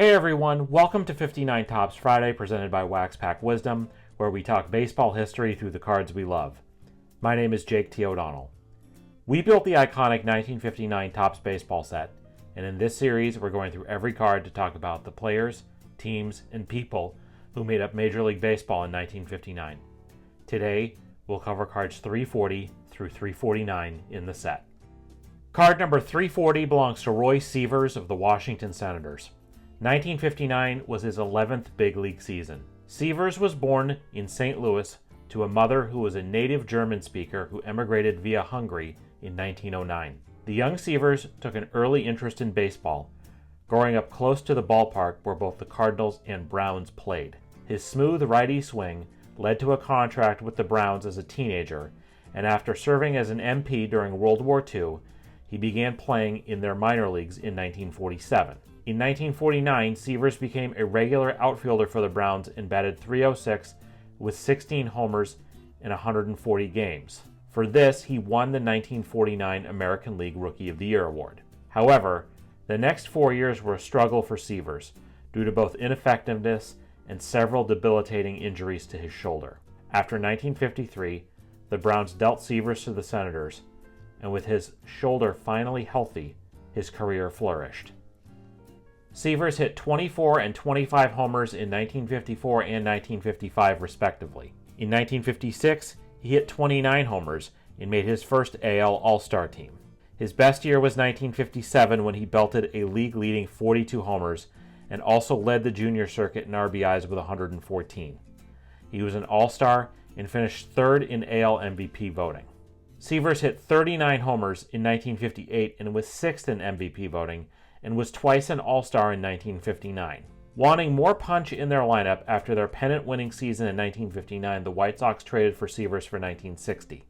Hey everyone, welcome to 59 Topps Friday presented by Wax Pack Wisdom, where we talk baseball history through the cards we love. My name is Jake T. O'Donnell. We built the iconic 1959 Topps baseball set, and in this series we're going through every card to talk about the players, teams, and people who made up Major League Baseball in 1959. Today, we'll cover cards 340 through 349 in the set. Card number 340 belongs to Roy Sievers of the Washington Senators. 1959 was his 11th big league season. Sievers was born in St. Louis to a mother who was a native German speaker who emigrated via Hungary in 1909. The young Sievers took an early interest in baseball, growing up close to the ballpark where both the Cardinals and Browns played. His smooth righty swing led to a contract with the Browns as a teenager, and after serving as an MP during World War II, he began playing in their minor leagues in 1947. In 1949, Sievers became a regular outfielder for the Browns and batted .306 with 16 homers in 140 games. For this, he won the 1949 American League Rookie of the Year award. However, the next 4 years were a struggle for Sievers due to both ineffectiveness and several debilitating injuries to his shoulder. After 1953, the Browns dealt Sievers to the Senators, and with his shoulder finally healthy, his career flourished. Sievers hit 24 and 25 homers in 1954 and 1955 respectively. In 1956, he hit 29 homers and made his first AL All-Star team. His best year was 1957 when he belted a league-leading 42 homers and also led the junior circuit in RBIs with 114. He was an All-Star and finished third in AL MVP voting. Sievers hit 39 homers in 1958 and was sixth in MVP voting, and was twice an All-Star in 1959. Wanting more punch in their lineup after their pennant-winning season in 1959, the White Sox traded for Sievers for 1960.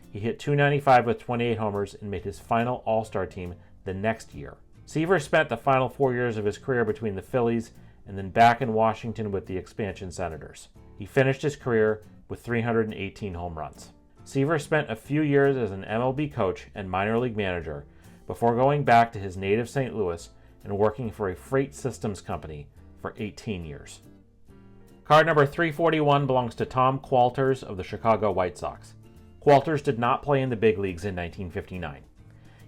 He hit .295 with 28 homers and made his final All-Star team the next year. Sievers spent the final 4 years of his career between the Phillies and then back in Washington with the expansion Senators. He finished his career with 318 home runs. Sievers spent a few years as an MLB coach and minor league manager before going back to his native St. Louis and working for a freight systems company for 18 years. Card number 341 belongs to Tom Qualters of the Chicago White Sox. Qualters did not play in the big leagues in 1959.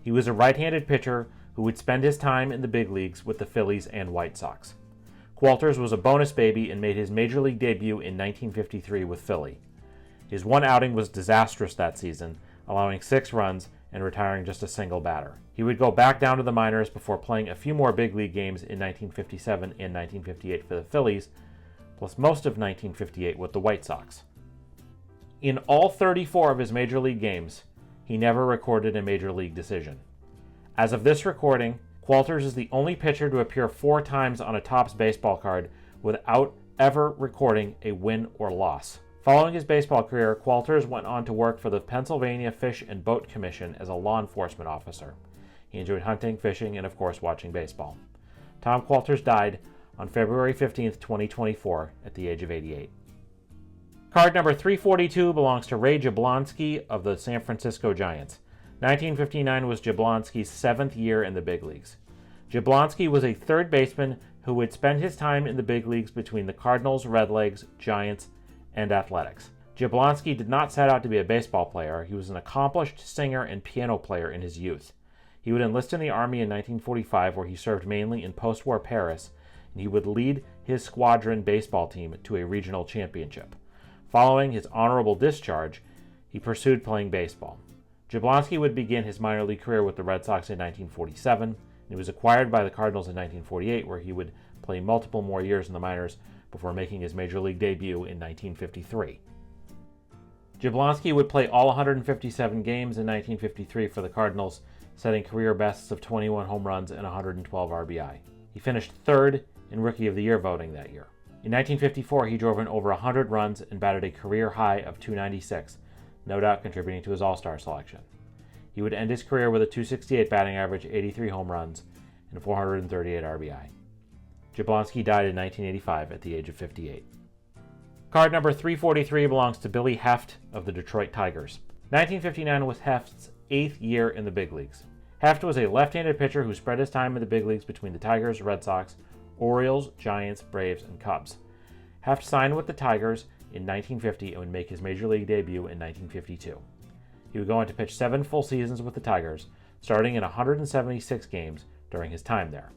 He was a right-handed pitcher who would spend his time in the big leagues with the Phillies and White Sox. Qualters was a bonus baby and made his major league debut in 1953 with Philly. His one outing was disastrous that season, allowing 6 runs and retiring just a single batter. He would go back down to the minors before playing a few more big league games in 1957 and 1958 for the Phillies, plus most of 1958 with the White Sox. In all 34 of his major league games, he never recorded a major league decision. As of this recording, Qualters is the only pitcher to appear 4 times on a Topps baseball card without ever recording a win or loss. Following his baseball career, Qualters went on to work for the Pennsylvania Fish and Boat Commission as a law enforcement officer. He enjoyed hunting, fishing, and of course watching baseball. Tom Qualters died on February 15, 2024 at the age of 88. Card number 342 belongs to Ray Jablonski of the San Francisco Giants. 1959 was Jablonski's 7th year in the big leagues. Jablonski was a third baseman who would spend his time in the big leagues between the Cardinals, Redlegs, Giants, and Athletics. Jablonski did not set out to be a baseball player. He was an accomplished singer and piano player in his youth. He would enlist in the Army in 1945, where he served mainly in post-war Paris, and he would lead his squadron baseball team to a regional championship. Following his honorable discharge, he pursued playing baseball. Jablonski would begin his minor league career with the Red Sox in 1947, and he was acquired by the Cardinals in 1948, where he would play multiple more years in the minors before making his major league debut in 1953. Jablonski would play all 157 games in 1953 for the Cardinals, setting career bests of 21 home runs and 112 RBI. He finished third in Rookie of the Year voting that year. In 1954, he drove in over 100 runs and batted a career high of .296, no doubt contributing to his All-Star selection. He would end his career with a .268 batting average, 83 home runs, and 438 RBI. Jablonski died in 1985 at the age of 58. Card number 343 belongs to Billy Hoeft of the Detroit Tigers. 1959 was Hoeft's 8th year in the big leagues. Hoeft was a left-handed pitcher who spread his time in the big leagues between the Tigers, Red Sox, Orioles, Giants, Braves, and Cubs. Hoeft signed with the Tigers in 1950 and would make his major league debut in 1952. He would go on to pitch 7 full seasons with the Tigers, starting in 176 games during his time there.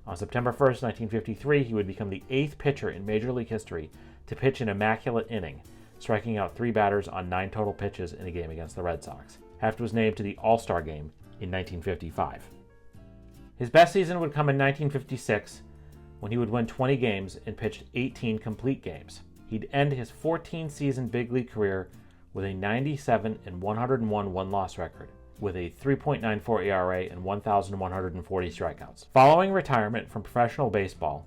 On September 1st, 1953, he would become the 8th pitcher in Major League history to pitch an immaculate inning, striking out 3 batters on 9 total pitches in a game against the Red Sox. Hoeft was named to the All-Star game in 1955. His best season would come in 1956, when he would win 20 games and pitched 18 complete games. He'd end his 14-season big league career with a 97-101 win-loss record, with a 3.94 ERA and 1,140 strikeouts. Following retirement from professional baseball,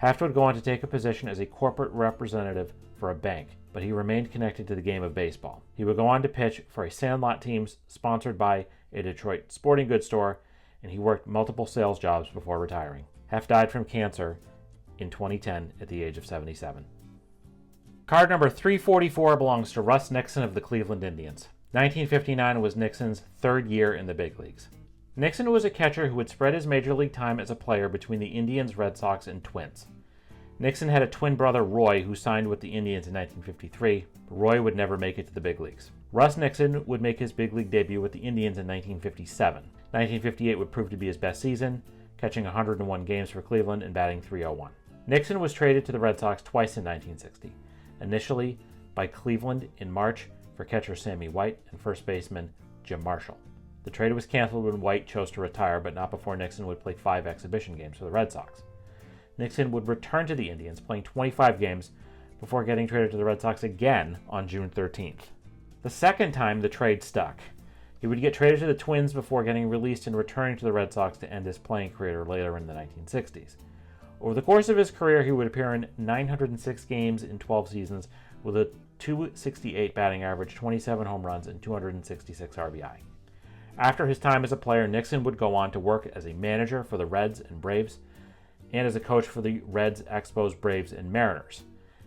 Hoeft would go on to take a position as a corporate representative for a bank, but he remained connected to the game of baseball. He would go on to pitch for a Sandlot team sponsored by a Detroit sporting goods store, and he worked multiple sales jobs before retiring. Hoeft died from cancer in 2010 at the age of 77. Card number 344 belongs to Russ Nixon of the Cleveland Indians. 1959 was Nixon's 3rd year in the big leagues. Nixon was a catcher who would spread his major league time as a player between the Indians, Red Sox, and Twins. Nixon had a twin brother, Roy, who signed with the Indians in 1953, but Roy would never make it to the big leagues. Russ Nixon would make his big league debut with the Indians in 1957. 1958 would prove to be his best season, catching 101 games for Cleveland and batting .301. Nixon was traded to the Red Sox twice in 1960, initially by Cleveland in March for catcher Sammy White and first baseman Jim Marshall. The trade was canceled when White chose to retire, but not before Nixon would play 5 exhibition games for the Red Sox. Nixon would return to the Indians, playing 25 games before getting traded to the Red Sox again on June 13th. The second time, the trade stuck. He would get traded to the Twins before getting released and returning to the Red Sox to end his playing career later in the 1960s. Over the course of his career, he would appear in 906 games in 12 seasons with a .268 batting average, 27 home runs, and 266 RBI. After his time as a player, Nixon would go on to work as a manager for the Reds and Braves and as a coach for the Reds, Expos, Braves, and Mariners.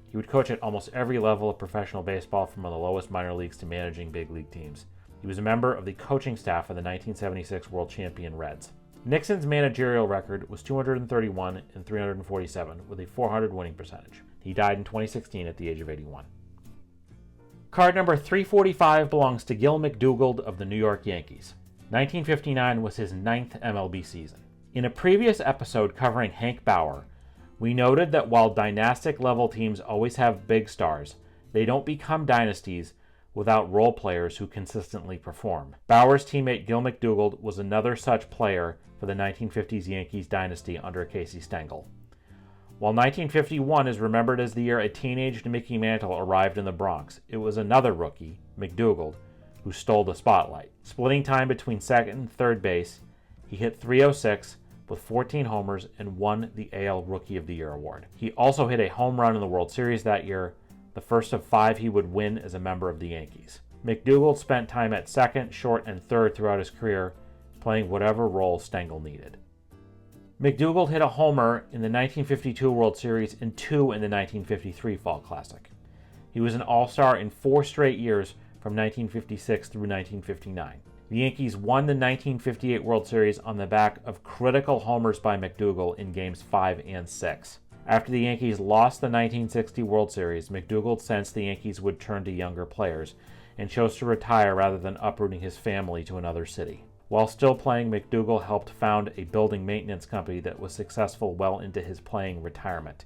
He would coach at almost every level of professional baseball, from the lowest minor leagues to managing big league teams. He was a member of the coaching staff of the 1976 world champion Reds. Nixon's managerial record was 231 and 347 with a .400 winning percentage. He died in 2016 at the age of 81. Card number 345 belongs to Gil McDougald of the New York Yankees. 1959 was his 9th MLB season. In a previous episode covering Hank Bauer, we noted that while dynastic level teams always have big stars, they don't become dynasties without role players who consistently perform. Bauer's teammate Gil McDougald was another such player for the 1950s Yankees dynasty under Casey Stengel. While 1951 is remembered as the year a teenaged Mickey Mantle arrived in the Bronx, it was another rookie, McDougald, who stole the spotlight. Splitting time between second and third base, he hit .306 with 14 homers and won the AL Rookie of the Year award. He also hit a home run in the World Series that year, the first of 5 he would win as a member of the Yankees. McDougald spent time at second, short, and third throughout his career, playing whatever role Stengel needed. McDougald hit a homer in the 1952 World Series and 2 in the 1953 Fall Classic. He was an All-Star in 4 straight years from 1956 through 1959. The Yankees won the 1958 World Series on the back of critical homers by McDougald in Games 5 and 6. After the Yankees lost the 1960 World Series, McDougald sensed the Yankees would turn to younger players and chose to retire rather than uprooting his family to another city. While still playing, McDougald helped found a building maintenance company that was successful well into his playing retirement.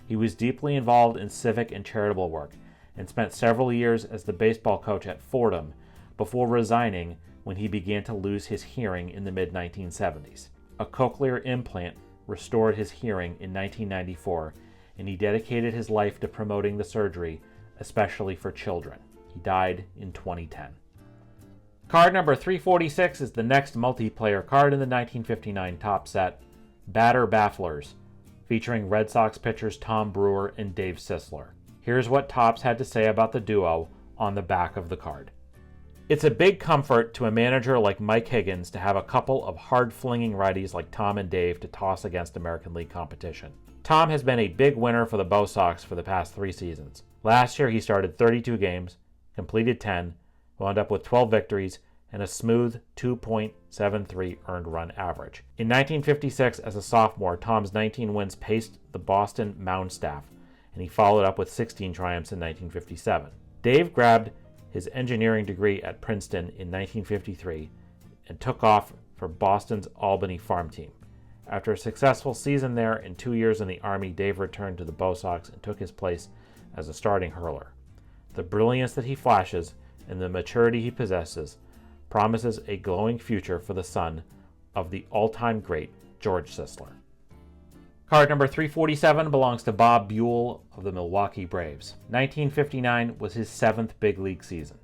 He was deeply involved in civic and charitable work and spent several years as the baseball coach at Fordham before resigning when he began to lose his hearing in the mid-1970s. A cochlear implant restored his hearing in 1994, and he dedicated his life to promoting the surgery, especially for children. He died in 2010. Card number 346 is the next multiplayer card in the 1959 Topps set, Batter Bafflers, featuring Red Sox pitchers Tom Brewer and Dave Sisler. Here's what Topps had to say about the duo on the back of the card. It's a big comfort to a manager like Mike Higgins to have a couple of hard-flinging righties like Tom and Dave to toss against American League competition. Tom has been a big winner for the Bo Sox for the past 3 seasons. Last year he started 32 games, completed 10, wound up with 12 victories, and a smooth 2.73 earned run average. In 1956, as a sophomore, Tom's 19 wins paced the Boston mound staff, and he followed up with 16 triumphs in 1957. Dave grabbed his engineering degree at Princeton in 1953 and took off for Boston's Albany farm team. After a successful season there and 2 years in the Army, Dave returned to the Bo Sox and took his place as a starting hurler. The brilliance that he flashes and the maturity he possesses promises a glowing future for the son of the all-time great George Sisler. Card number 347 belongs to Bob Buhl of the Milwaukee Braves. 1959 was his 7th big league season.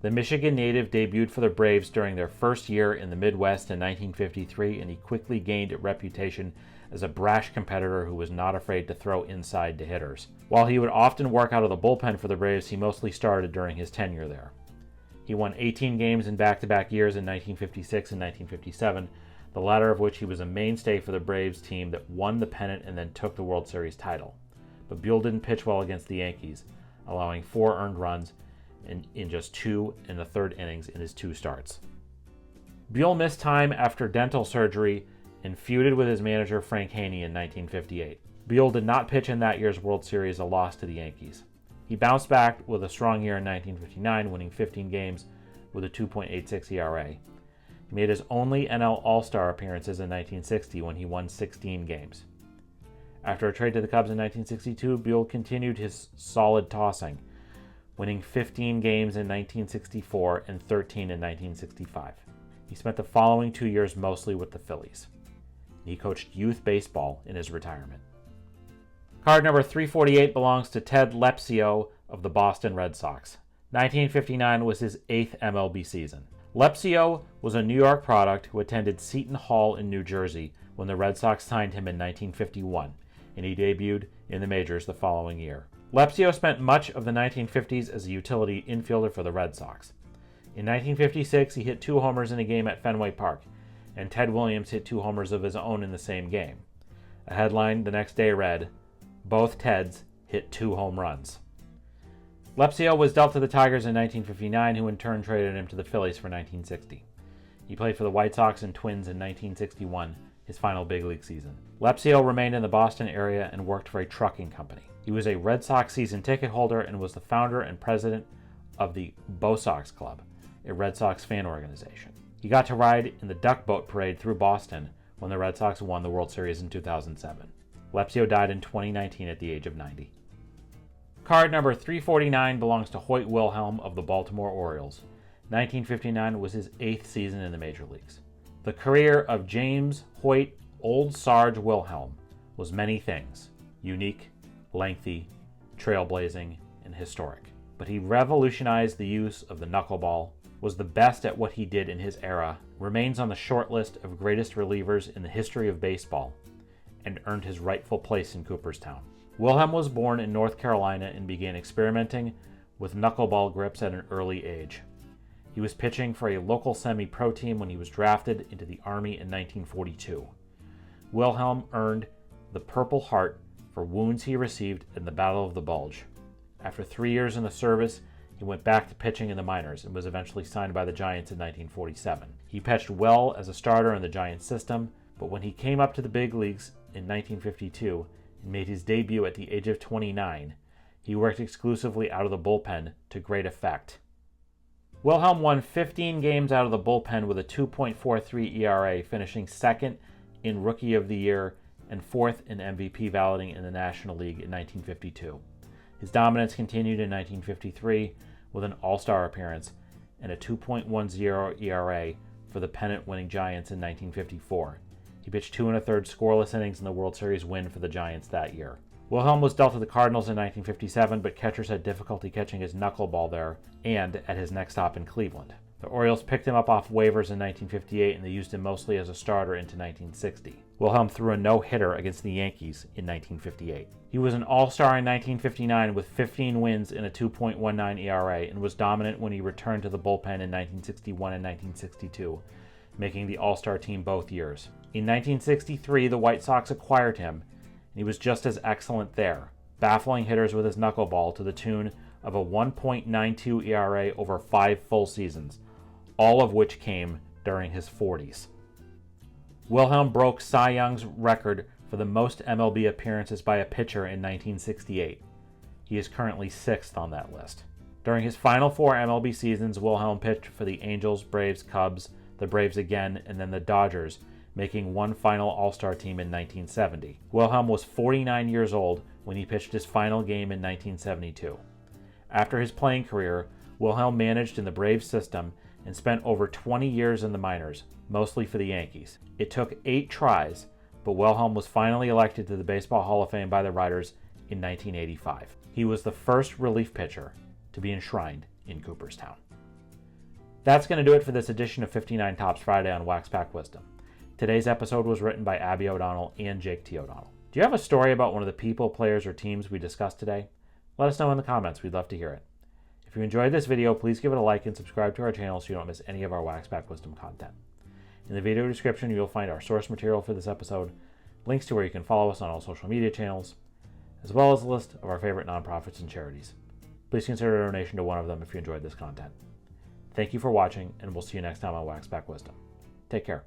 The Michigan native debuted for the Braves during their first year in the Midwest in 1953, and he quickly gained a reputation as a brash competitor who was not afraid to throw inside to hitters. While he would often work out of the bullpen for the Braves, he mostly started during his tenure there. He won 18 games in back-to-back years in 1956 and 1957, the latter of which he was a mainstay for the Braves team that won the pennant and then took the World Series title. But Buhl didn't pitch well against the Yankees, allowing 4 earned runs in just 2 and a third innings in his 2 starts. Buhl missed time after dental surgery and feuded with his manager Frank Haney in 1958. Buhl did not pitch in that year's World Series, a loss to the Yankees. He bounced back with a strong year in 1959, winning 15 games with a 2.86 ERA. He made his only NL All-Star appearances in 1960 when he won 16 games. After a trade to the Cubs in 1962, Buhl continued his solid tossing, winning 15 games in 1964 and 13 in 1965. He spent the following 2 years mostly with the Phillies. He coached youth baseball in his retirement. Card number 348 belongs to Ted Lepsio of the Boston Red Sox. 1959 was his 8th MLB season. Lepsio was a New York product who attended Seton Hall in New Jersey when the Red Sox signed him in 1951, and he debuted in the majors the following year. Lepsio spent much of the 1950s as a utility infielder for the Red Sox. In 1956, he hit 2 homers in a game at Fenway Park, and Ted Williams hit 2 homers of his own in the same game. A headline the next day read, "Both Teds hit 2 home runs." Lepsio was dealt to the Tigers in 1959, who in turn traded him to the Phillies for 1960. He played for the White Sox and Twins in 1961, his final big league season. Lepsio remained in the Boston area and worked for a trucking company. He was a Red Sox season ticket holder and was the founder and president of the Bo Sox Club, a Red Sox fan organization. He got to ride in the Duck Boat Parade through Boston when the Red Sox won the World Series in 2007. Lepsio died in 2019 at the age of 90. Card number 349 belongs to Hoyt Wilhelm of the Baltimore Orioles. 1959 was his 8th season in the major leagues. The career of James Hoyt Old Sarge Wilhelm was many things: unique, lengthy, trailblazing, and historic. But he revolutionized the use of the knuckleball, was the best at what he did in his era, remains on the short list of greatest relievers in the history of baseball, and earned his rightful place in Cooperstown. Wilhelm was born in North Carolina and began experimenting with knuckleball grips at an early age. He was pitching for a local semi-pro team when he was drafted into the Army in 1942. Wilhelm earned the Purple Heart for wounds he received in the Battle of the Bulge. After 3 years in the service, he went back to pitching in the minors and was eventually signed by the Giants in 1947. He pitched well as a starter in the Giants system, but when he came up to the big leagues in 1952 and made his debut at the age of 29, he worked exclusively out of the bullpen to great effect. Wilhelm won 15 games out of the bullpen with a 2.43 ERA, finishing 2nd in Rookie of the Year and 4th in MVP balloting in the National League in 1952. His dominance continued in 1953 with an All-Star appearance and a 2.10 ERA for the pennant-winning Giants in 1954. He pitched 2 1/3 scoreless innings in the World Series win for the Giants that year. Wilhelm was dealt to the Cardinals in 1957, but catchers had difficulty catching his knuckleball there and at his next stop in Cleveland. The Orioles picked him up off waivers in 1958, and they used him mostly as a starter into 1960. Wilhelm threw a no-hitter against the Yankees in 1958. He was an All-Star in 1959 with 15 wins and a 2.19 ERA, and was dominant when he returned to the bullpen in 1961 and 1962, making the All-Star team both years. In 1963, the White Sox acquired him, and he was just as excellent there, baffling hitters with his knuckleball to the tune of a 1.92 ERA over 5 full seasons, all of which came during his 40s. Wilhelm broke Cy Young's record for the most MLB appearances by a pitcher in 1968. He is currently 6th on that list. During his final 4 MLB seasons, Wilhelm pitched for the Angels, Braves, Cubs, the Braves again, and then the Dodgers, making one final All-Star team in 1970. Wilhelm was 49 years old when he pitched his final game in 1972. After his playing career, Wilhelm managed in the Braves system and spent over 20 years in the minors, mostly for the Yankees. It took 8 tries, but Wilhelm was finally elected to the Baseball Hall of Fame by the writers in 1985. He was the first relief pitcher to be enshrined in Cooperstown. That's going to do it for this edition of 59 Tops Friday on Wax Pack Wisdom. Today's episode was written by Abby O'Donnell and Jake T. O'Donnell. Do you have a story about one of the people, players, or teams we discussed today? Let us know in the comments. We'd love to hear it. If you enjoyed this video, please give it a like and subscribe to our channel so you don't miss any of our Wax Pack Wisdom content. In the video description, you'll find our source material for this episode, links to where you can follow us on all social media channels, as well as a list of our favorite nonprofits and charities. Please consider a donation to one of them if you enjoyed this content. Thank you for watching, and we'll see you next time on Wax Pack Wisdom. Take care.